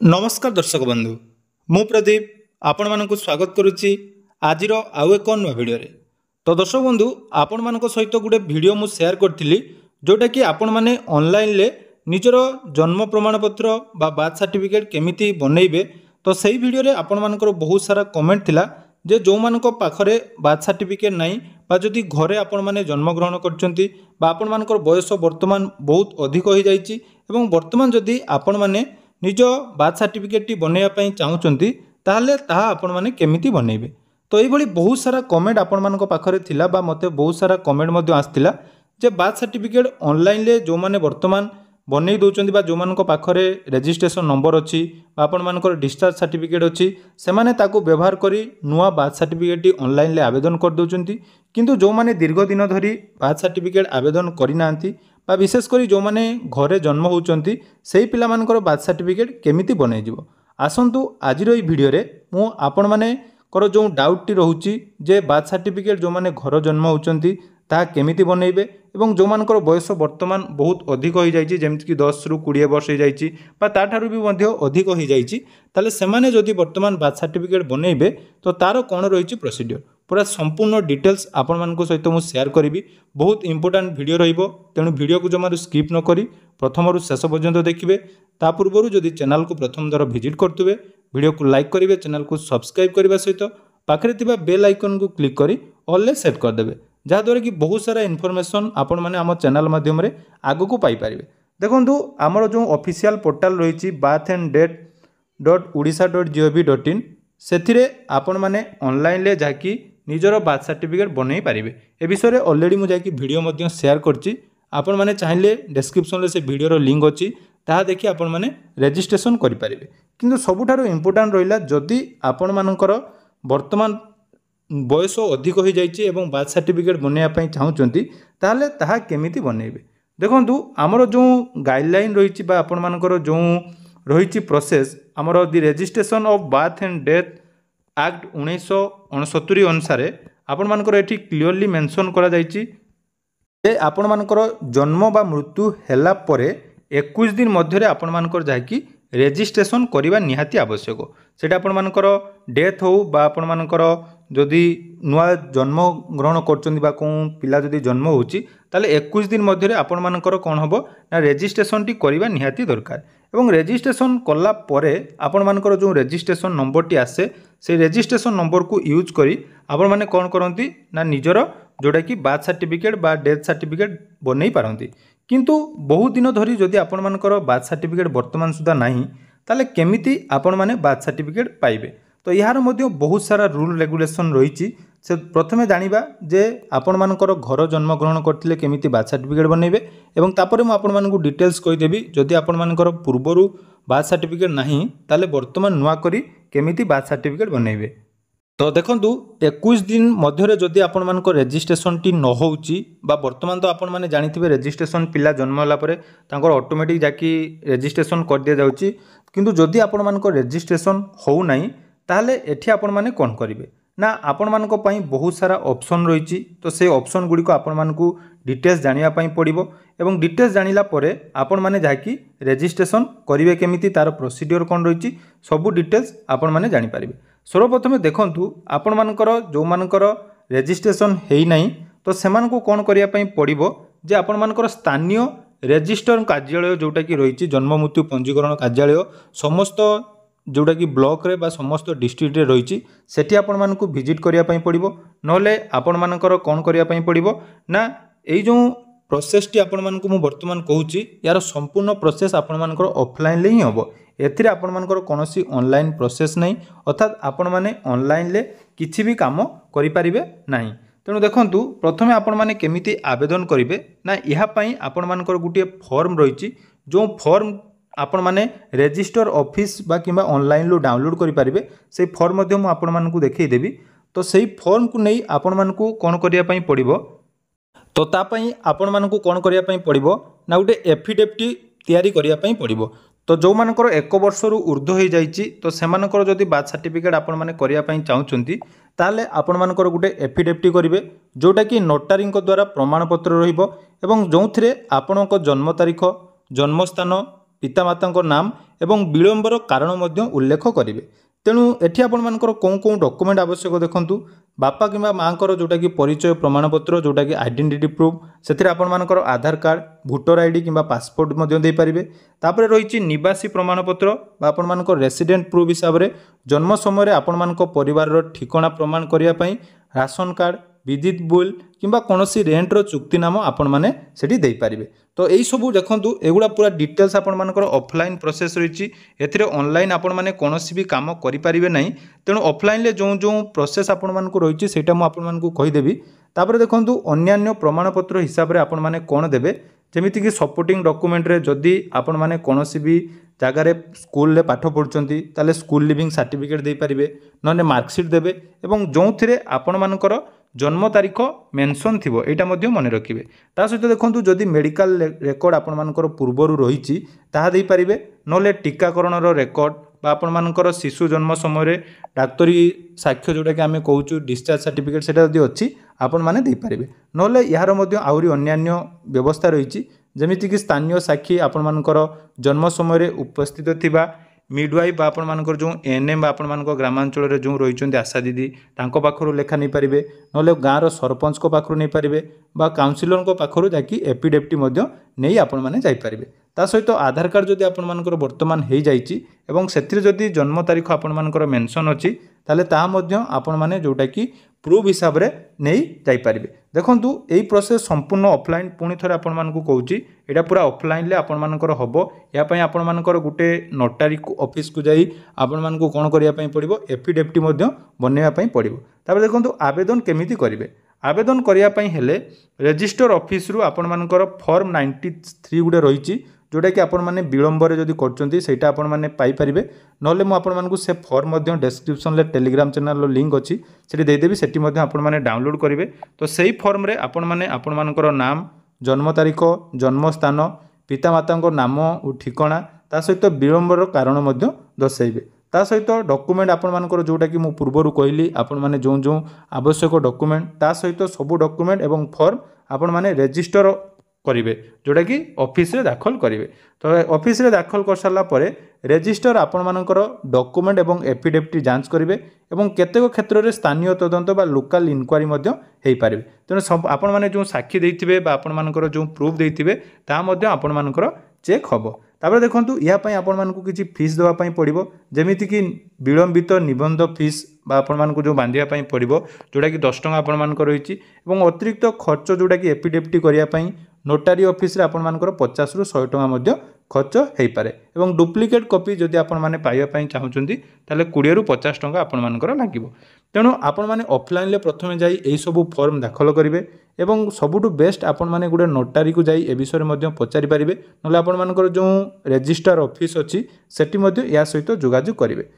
नमस्कार दर्शक बंधु मु प्रदीप आपण मानक स्वागत करुच्ची आज आउ एक नुआ भिडियो तो दर्शक बंधु आपण मान सहित गोटे भिडियो मु शेयर करी जोटा कि आपण मैंने ऑनलाइन निजर जन्म प्रमाणपत्र बा बार्थ सर्टिफिकेट केमिति बनइबे। तो सही भिडियो रे आपण मानकर बहुत सारा कमेंट थिला जे जो मानक पाखरे बार्थ सर्टिफिकेट नहीं बा जदि घरे आपण माने जन्म ग्रहण करचंती बा आपण मानकर बयस वर्तमान बहुत अधिक हो जाइछि एवं वर्तमान जदि आपण माने निज बार्थ सर्टिफिकेट बनवाई चाहूँगी ताहले ताहा आपण माने केमिति बनइबे। तो ये बहुत सारा कमेंट आपण मानक पाखरे थिला बा मते बहुत सारा कमेंट मध्य आस्तिला जे बार्थ सर्टिफिकेट ऑनलाइन ले जो माने वर्तमान बनई दउचंदी बा जो मानक पाखरे रजिस्ट्रेशन नंबर अछि बा आपण मानकर डिस्चार्ज सर्टिफिकेट अछि से माने ताकू व्यवहार करी नुआ बार्थ सर्टिफिकेट ऑनलाइन ले आवेदन कर दउचंती किंतु जो माने दीर्घ दिन धरी बार्थ सर्टिफिकेट आवेदन करि नांती बा विशेष करी जो माने घरे जन्म होउचंती सेही पिला मानकर बार्थ सर्टिफिकेट केमिति बनै जिवो। आसंतु आजिर ई भिडियो रे मु आपण माने कर जो डाउट टी रहउची जे बार्थ सर्टिफिकेट जो माने घर जन्म होउचंती ता केमिति बनइबे एवं जो मानकर बयस वर्तमान बहुत अधिक हो जाइछि जेमिति कि 10 रु 20 वर्ष हो जाइछि बा ताठारु भी मध्य अधिक हो जाइछि ताले सेमाने जदि वर्तमान बार्थ सर्टिफिकेट बनइबे तो तार कोन रहिछि प्रोसीजर पूरा संपूर्ण डिटेल्स आपण मानक सहित मु शेयर करिवि। बहुत इंपोर्टेंट वीडियो रहिबो तेणु वीडियो को जमारू स्किप न करी प्रथम रु शेष पर्यंत देखिबे। ता पूर्वरु जदि चैनल को प्रथम दर विजिट करतुबे वीडियो को लाइक करिवे चैनल को सब्सक्राइब करबा सहित पाखरे तिबा बेल आइकन को क्लिक करी ऑल ले सेट कर देबे जहाँद्वारा कि बहुत सारा इनफॉरमेशन आपण माने आम चैनल माध्यम रे आगो को पाई पारिबे। देखंतु आमर जो ऑफिशियल पोर्टल रहिछि birthanddeath.odisha.gov.in सेथिरे आपण माने ऑनलाइन ले जाकी निजर बार्थ सर्टिफिकेट बनई पारिबे। ए विषय रे ऑलरेडी मु जाकी वीडियो मध्य शेयर करछि आपण माने चाहिले डिस्क्रिप्शन रे से वीडियो रो लिंक अछि ताहा देखि आपण माने रजिस्ट्रेशन करि पारिबे। किंतु सबुठारो इंपोर्टेंट रहिला जदि आपण मानकर वर्तमान बयस अधिक हो जाइछि एवं बार्थ सर्टिफिकेट बनइया पई चाहूचंती ताहले ताहा केमिति बनइबे। देखंतु हमर जो गाइडलाइन रहिछि बा आपण मानकर जो रहिछि प्रोसेस हमर the registration of birth and death act 1969 अनुसार आपण मानकर एठी क्लियरली मेंशन करा जाइछि जे आपण मानकर जन्म बा मृत्यु हैला परे 21 दिन मध्य रे आपण मानकर जाकी रजिस्ट्रेशन करिबा निहाती आवश्यक। सेटा आपण मानकर डेथ हो बा आपण मानकर जदि नुआ जन्म ग्रहण करचंदी बा को पिला जदि जन्म होची ताले 21 दिन मध्य रे आपण मानकर कोन हबो ना रजिस्ट्रेशन टी करिबा निहाती दरकार एवं रजिस्ट्रेशन कला परे आपण मानकर जो रजिस्ट्रेशन नंबर टी आसे से रजिस्ट्रेशन नंबर को यूज करी आपण माने कोन करंती ना निजर जोटा कि बार्थ सर्टिफिकेट बा डेथ सर्टिफिकेट बनई पारंती। किंतु बहुत दिन धरी जदि आपण मानकर बार्थ सर्टिफिकेट वर्तमान सुधा नाही ताले केमिति आपण माने बार्थ सर्टिफिकेट पाइबे। तो यार मध्य बहुत सारा रूल रेगुलेशन रही से प्रथमे जानिबा जे आपण मानकर घर जन्म ग्रहण करथिले केमिति बार्थ सर्टिफिकेट बनइबे एवं तापरे मु आपण मानकु डिटेल्स कहि देबी जदि आपण मानकर पूर्वरु बार्थ सर्टिफिकेट नाही ताले वर्तमान नुआ करी केमिति बार्थ सर्टिफिकेट बनइबे। तो देखंतु 21 दिन मध्य जदि आपण मानकर रजिस्ट्रेशन टी न होउची बा वर्तमान तो आपण माने जानिथिबे रजिस्ट्रेशन पिला जन्म होला परे तांकर ऑटोमेटिक जाकी रजिस्ट्रेशन कर दिया जाउची किंतु जदि आपण मानकर रजिस्ट्रेशन होउ नाही ताहले एठी आपण माने कोन करिवे ना आपण मानको पई बहुत सारा ऑप्शन रहिछि। तो से ऑप्शन गुडी को आपण मानकु डिटेल्स जानिया पई पड़िबो एवं डिटेल्स जानिला परे आपण माने जाकी रजिस्ट्रेशन करिवे केमिति तार प्रोसीजर कोन रहिछि सब डिटेल्स आपण माने जानि पारिबे। सर्वप्रथमे देखंतु आपण मानकर जो मानकर रजिस्ट्रेशन हेइ नाही तो सेमानकु कोन करिया पई पड़िबो जे आपण मानकर स्थानीय रजिस्टर कार्यालय जोटा कि रहिछि जन्म मृत्यु पंजीकरण कार्यालय समस्त जोटा कि ब्लॉक रे बा समस्त डिस्ट्रिक्ट रे रहिछि सेठी आपण मानकु विजिट करिया पई पड़िबो नले आपण मानकर कोन करिया पई पड़िबो ना एई जो प्रोसेस टी आपण मानकु मु वर्तमान कहूची यार संपूर्ण प्रोसेस आपण मानकर ऑफलाइन ले ही हबो एथिरे आपण मानकर कोनोसी ऑनलाइन प्रोसेस नहीं अर्थात आपण माने ऑनलाइन ले किछि भी काम करि परिबे नाही। तेणु देखंतु प्रथमे आपण माने केमिति आवेदन करिवे ना इहा पई आपण मानकर गुटिए फॉर्म रहिछि जो फॉर्म आपण माने रजिस्टर ऑफिस बा किबा ऑनलाइन लो डाउनलोड करि परिबे से फॉर्म मध्ये मु आपण मानकु देखै देबी। तो सेही फॉर्म को नै आपण मानकु कोन करिया पई पड़िबो तो ता पई आपण मानकु कोन करिया पई पड़िबो ना गुटे एफिडेविट तयारी करिया पई पड़िबो। तो जो मानकर 1 वर्ष रु ऊर्ध्व हो जाइछि तो सेमानकर जदि बार्थ सर्टिफिकेट आपण माने करिया पई चाहउचंती ताले आपण मानकर गुटे एफिडेविट करिवे जोटा कि नोटारी द्वारा प्रमाणपत्र रहिबो एवं जोंथिरे आपणक जन्म तारीख जन्म स्थान पितामाता नाम एवं विलंबर कारण मध्य उल्लेख करेंगे। तेणु एठी आपनकर कौन कौन डॉक्यूमेंट आवश्यक देखंतु बापा किंबा माँ जोटा कि परिचय प्रमाणपत्र जोटा कि आइडेंटिटी प्रूफ से आपनकर आधार कार्ड भोटर आईडी किंबा पासपोर्ट मध्य दे पारिबे। तापर रही निवासी प्रमाणपत्र बा आपनकर रेसिडेंट प्रूफ हिसाब से जन्म समय आपनकर परिवार ठिकाना प्रमाण करने पई राशन कार्ड विद्युत बिल किंबा कौनसी रेंटर चुक्तिनामा आपण मैंने सेठी दे पारिबे। तो यही सब देखंतु एगुड़ा पूरा डिटेल्स आपण मानकर ऑफलाइन प्रोसेस रही एथिरे ऑनलाइन आपण माने कौनसी भी काम करि पारिबे नहीं। तेणु ऑफलाइन ले जो जो प्रोसेस आपण मानकु रही सेटा मु आपण मानकु कहि देबी। तापर देखंतु अन्यान्य प्रमाणपत्र हिसाब रे आपण माने कोन देबे जेमिति कि सपोर्टिंग डॉक्यूमेंट रे जदि आपण माने कौनसी भी जगार स्कूल रे पाठ पढ़ुचंती ताले स्कूल लिविंग सर्टिफिकेट दे पारिबे नने मार्कशीट देबे एवं जो थिरे आपण मानकर जन्म तारीख मेंशन थिबो एटा मध्य मन रखिबे। ता सहित देखंतु जदि मेडिकल रेकॉर्ड आपण मानकर पूर्वरु रहिछि ताहा दे पारिबे नले टीकाकरण रो रेकॉर्ड बा आपण मानकर शिशु जन्म समय रे डाक्टरी साक्ष्य जोटा कि आमे कहूछु डिस्चार्ज सर्टिफिकेट सेटा जदि अछि आपण माने दे पारिबे नले यार मध्य आउरी अन्यान्य व्यवस्था रहिछि जेमिति कि स्थानीय साक्षी आपण मानकर जन्म समय रे उपस्थित थिबा मिडवाइफ बा आपण मानकर जो एएनएम बा आपण मानकर ग्रामांचल रे जो रहिचंती आशा दीदी तांको पाखरु लेखा नै पारिबे नले गाँ रो सरपंच को पाखरु नै पारिबे बा काउंसिलर को पाखरु जाकी एफिडेविट मध्य नै आपण माने जाई पारिबे। ता सहित आधार कार्ड जदि आपण मानकर वर्तमान हेई जाईची एवं सेथिरे जदि जन्म तारीख आपण मानकर मेंशन अछि ताले ता मध्य आपण माने जोटा कि प्रूफ हिसाब रे नै जाई पारिबे। देखंतु एई प्रोसेस संपूर्ण ऑफलाइन पुणी थरे आपण मानकु कहूची एटा पूरा ऑफलाइन ले आपण मानकर हबो। या पई आपण मानकर गुटे नोटारी ऑफिस को जाई आपण मानकु कोन करिया पई पड़िबो एफिडेविट मध्य बनेया पई पड़िबो। तापर देखंतु आवेदन केमिति करिवे आवेदन करिया पई हेले रजिस्टर ऑफिस रु आपण मानकर फॉर्म 93 गुटे रहिची जोटा कि आपण माने विलंबर जदि करचंती सेटा आपण माने पाई परिबे नले मु आपण मानकु से फॉर्म मध्य डिस्क्रिप्शन ले टेलीग्राम चैनल रो लिंक अछि सेठी दे देबी सेठी मध्य आपण माने डाउनलोड करिवे। तो सेही फॉर्म रे आपण माने आपण मानकर नाम जन्म तारीख जन्म स्थान पितामाता नाम और ठिकाना ता सहित विलंबर कारण मध्य दर्शाइबे। ता सहित डॉक्यूमेंट आपण मानकर जोटा कि मु पूर्वरु कहली आपण माने जो जो आवश्यक डॉक्यूमेंट ता सहित सब डॉक्यूमेंट एवं फॉर्म आपण माने रजिस्टर करिवे जोटा कि ऑफिस रे दाखल करिवे। तो ऑफिस रे दाखल कर सारला परे रजिस्टर आपण मानकर डॉक्यूमेंट एवं एफिडेविट जांच करिवे एवं केतेक क्षेत्र रे स्थानीय तदंत बा लोकल इनक्वारी मध्य हेई पारिबे। तेणु सब आपण माने जो साक्षी देइथिबे बा आपण मानकर जो प्रूफ देइथिबे ता मध्य आपण मानकर चेक हबो। तापर देखंतु या पई आपण मानकु किछि फीस देवा पई पड़िबो जेमिति कि विलंबित निबंध फीस बा आपण मानकु जो बांधिया पई पड़िबो जोटा कि 10 टंका आपण मानकर रहिछि एवं अतिरिक्त खर्च जोटा कि एफिडेविट करिया पई नोटारी ऑफिस रे आपण मानकर 50 रु 100 टंका मध्य खर्च हेई पारे एवं डुप्लिकेट कॉपी जदि आपण माने पाइबा पई चाहुचंती ताले 20 रु 50 टंका आपण मानकर लागिबो। तेणु आपण माने ऑफलाइन ले प्रथमे जाई एई सब फॉर्म दाखल करिवे एवं सबुटु बेस्ट आपण माने गुडे नोटारी को जाई ए विषय मध्य पचारि पारिबे नले आपण मानकर जो रजिस्टर ऑफिस अछि सेठी मध्य या सहित जोगाजोग करिवे।